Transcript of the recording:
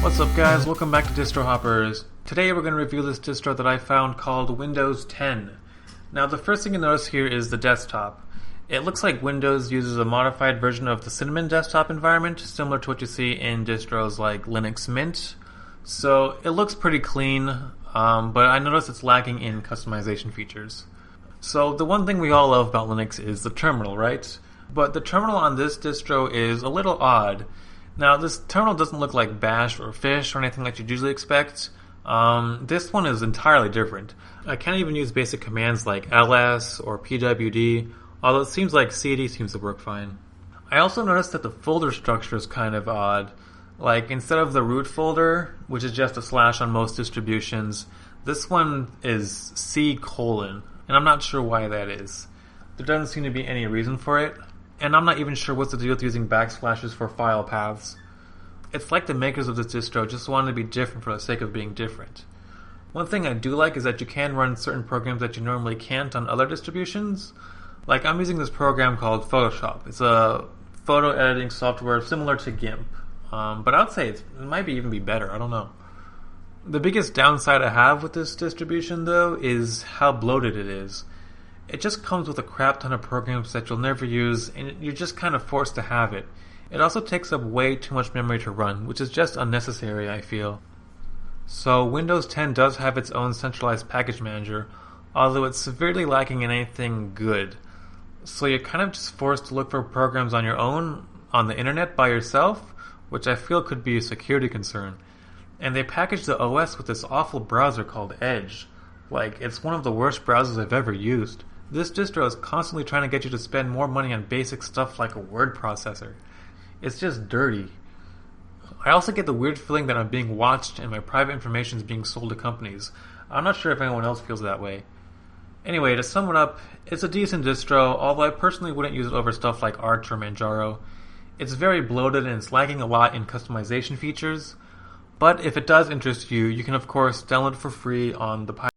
What's up guys, welcome back to Distro Hoppers. Today we're going to review this distro that I found called Windows 10. Now the first thing you notice here is the desktop. It looks like Windows uses a modified version of the Cinnamon desktop environment, similar to what you see in distros like Linux Mint. So it looks pretty clean, but I notice it's lacking in customization features. So the one thing we all love about Linux is the terminal, right? But the terminal on this distro is a little odd. Now, this terminal doesn't look like Bash or Fish or anything that you'd usually expect. This one is entirely different. I can't even use basic commands like ls or pwd, although it seems like cd seems to work fine. I also noticed that the folder structure is kind of odd. Like, instead of the root folder, which is just a slash on most distributions, this one is C:, and I'm not sure why that is. There doesn't seem to be any reason for it. And I'm not even sure what's the deal with using backslashes for file paths. It's like the makers of this distro just wanted to be different for the sake of being different. One thing I do like is that you can run certain programs that you normally can't on other distributions. Like, I'm using this program called Photoshop. It's a photo editing software similar to GIMP. But I'd say it might even be better, I don't know. The biggest downside I have with this distribution, though, is how bloated it is. It just comes with a crap ton of programs that you'll never use, and you're just kind of forced to have it. It also takes up way too much memory to run, which is just unnecessary, I feel. So Windows 10 does have its own centralized package manager, although it's severely lacking in anything good. So you're kind of just forced to look for programs on your own, on the internet by yourself, which I feel could be a security concern. And they package the OS with this awful browser called Edge. Like, it's one of the worst browsers I've ever used. This distro is constantly trying to get you to spend more money on basic stuff like a word processor. It's just dirty. I also get the weird feeling that I'm being watched and my private information is being sold to companies. I'm not sure if anyone else feels that way. Anyway, to sum it up, it's a decent distro, although I personally wouldn't use it over stuff like Arch or Manjaro. It's very bloated and it's lacking a lot in customization features. But if it does interest you, you can of course download it for free on the